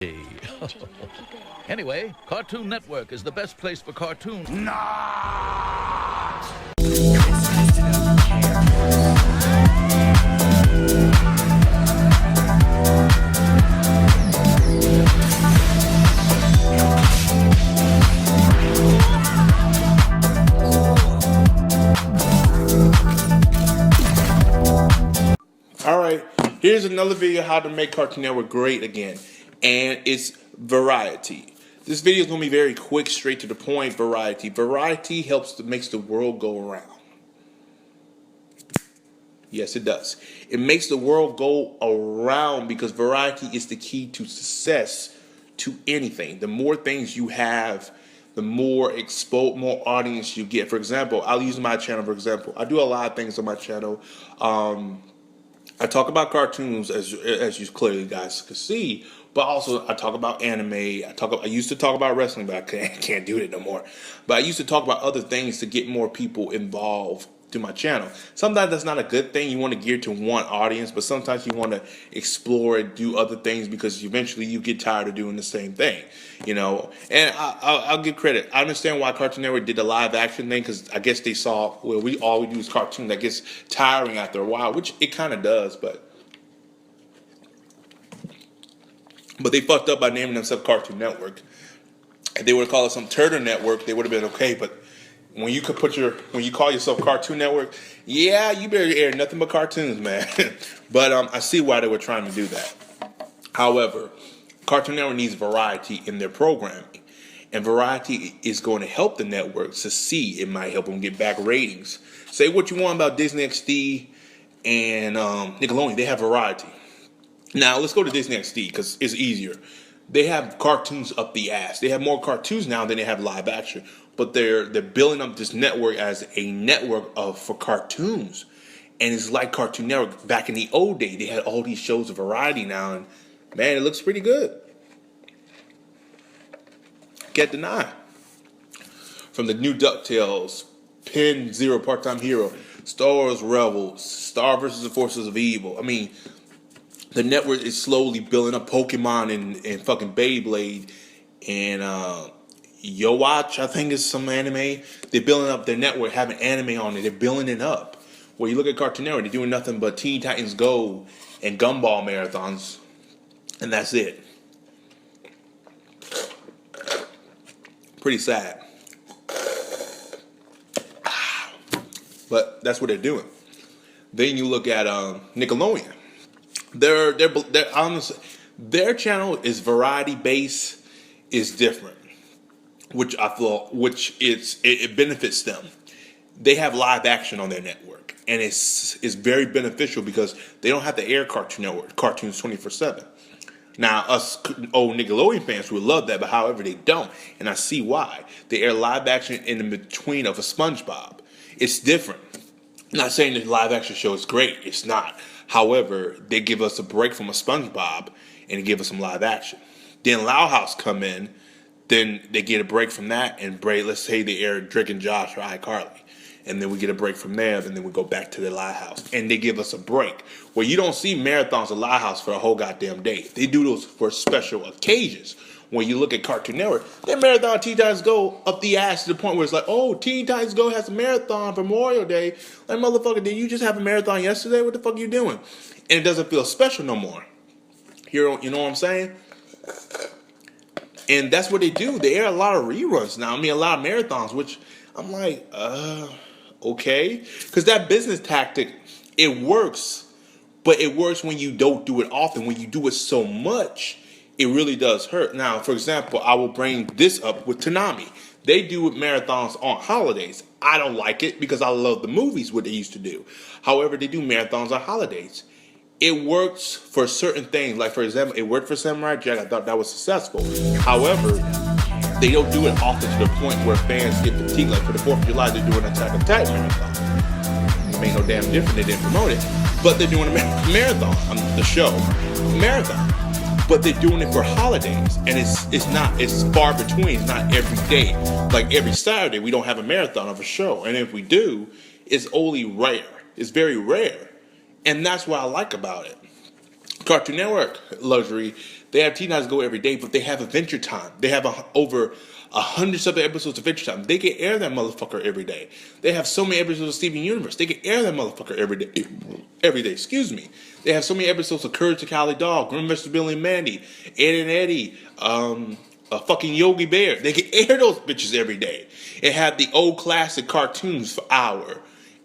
Hey. Anyway, Cartoon Network is the best place for cartoons. Alright, here's another video how to make Cartoon Network great again. And it's variety. This video is going to be very quick, straight to the point. Variety. Variety makes the world go around. Yes, it does. It makes the world go around because variety is the key to success to anything. The more things you have, the more more audience you get. For example, I'll use my channel for example. I do a lot of things on my channel. I talk about cartoons as you clearly guys can see, but also I talk about anime. I used to talk about wrestling, but I can't do it no more. But I used to talk about other things to get more people involved to my channel. Sometimes that's not a good thing. You want to gear to one audience, but sometimes you want to explore and do other things because eventually you get tired of doing the same thing, you know. And I'll give credit. I understand why Cartoon Network did the live action thing because I guess they saw well, all we do is cartoon that gets tiring after a while, which it kind of does, but they fucked up by naming themselves Cartoon Network. If they would have called it some Turtle Network, they would have been okay. But when you call yourself Cartoon Network, yeah, you better air nothing but cartoons, man. But I see why they were trying to do that. However, Cartoon Network needs variety in their programming, and variety is going to help the network succeed. It might help them get back ratings. Say what you want about Disney XD and Nickelodeon, they have variety. Now let's go to Disney XD because it's easier. They have cartoons up the ass. They have more cartoons now than they have live action. But they're building up this network as a network for cartoons, and it's like Cartoon Network back in the old day. They had all these shows of variety now, and man, it looks pretty good. Can't deny. From the new DuckTales, Pen Zero, Part-Time Hero, Star Wars Rebels, Star vs. the Forces of Evil. I mean, the network is slowly building up Pokemon and fucking Beyblade and Yo Watch, I think is some anime. They're building up their network, having anime on it. They're building it up. Where you look at Cartoon Network, they're doing nothing but Teen Titans Go and Gumball marathons, and that's it. Pretty sad. But that's what they're doing. Then you look at Nickelodeon. They're honestly, their channel is variety based, is different, which I thought, it benefits them. They have live action on their network, and it's very beneficial because they don't have to air Cartoon Network cartoons 24/7. Now, us old Nickelodeon fans would love that, but however, they don't, and I see why. They air live action in the between of a SpongeBob. It's different. I'm not saying the live action show is great. It's not. However, they give us a break from a SpongeBob and give us some live action. Then Loud House come in. Then they get a break from that and break. Let's say they air Drake and Josh or iCarly. And then we get a break from there. And then we go back to the Loud House. And they give us a break. Where you don't see marathons of Loud House for a whole goddamn day. They do those for special occasions. When you look at Cartoon Network, their marathon Teen Titans Go up the ass to the point where it's like, oh, Teen Titans Go has a marathon for Memorial Day. Like, motherfucker, did you just have a marathon yesterday? What the fuck are you doing? And it doesn't feel special no more. You know what I'm saying? And that's what they do. They air a lot of reruns now. I mean, a lot of marathons, which I'm like, okay. Because that business tactic, it works. But it works when you don't do it often. When you do it so much, it really does hurt. Now, for example, I will bring this up with Toonami. They do marathons on holidays. I don't like it because I love the movies, what they used to do. However, they do marathons on holidays. It works for certain things. Like, for example, it worked for Samurai Jack. I thought that was successful. However, they don't do it often to the point where fans get fatigued. Like, for the 4th of July, they're doing an Attack on Titan marathon. It made no damn difference. They didn't promote it. But they're doing a marathon on the show. Marathon. But they're doing it for holidays. And it's far between. It's not every day. Like, every Saturday, we don't have a marathon of a show. And if we do, it's only rare. It's very rare. And that's what I like about it. Cartoon Network luxury, They have Teen Titans Go every day, but they have Adventure Time. They have over 100 something episodes of Adventure Time. They can air that motherfucker every day. They have so many episodes of Steven Universe. They can air that motherfucker every day. Every day, excuse me. They have so many episodes of Courage the Cowardly Dog, Grim vs. Billy and Mandy, Ed and Eddie, a fucking Yogi Bear. They can air those bitches every day. It had the old classic cartoons for hour.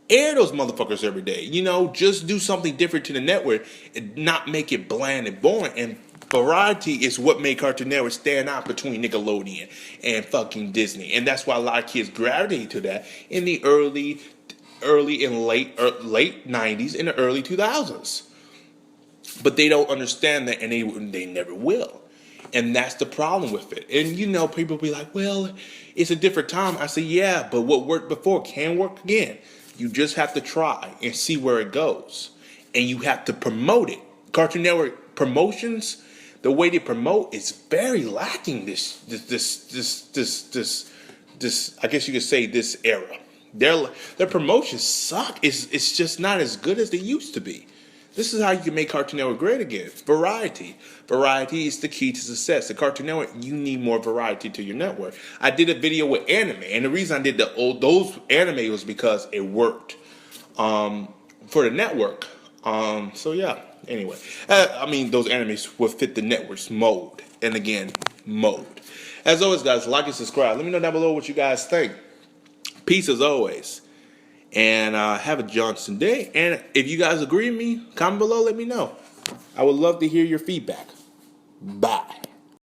Air those motherfuckers every day. You know, just do something different to the network and not make it bland and boring. And variety is what made Cartoon Network stand out between Nickelodeon and fucking Disney. And that's why a lot of kids gravitate to that in the early and late 90s and the early 2000s. But they don't understand that, and they never will. And that's the problem with it. And you know, people be like, well, it's a different time. I say, yeah, but what worked before can work again. You just have to try and see where it goes. And you have to promote it. Cartoon Network promotions, the way they promote is very lacking this I guess you could say this era. Their promotions suck. It's just not as good as they used to be. This is how you can make Cartoon Network great again. Variety. Variety is the key to success. The Cartoon Network, you need more variety to your network. I did a video with anime, and the reason I did those anime was because it worked for the network. So yeah. Anyway, I mean, those animes will fit the network's mode. And again, mode. As always, guys, like and subscribe. Let me know down below what you guys think. Peace as always. And have a Johnson day. And if you guys agree with me, comment below, let me know. I would love to hear your feedback. Bye.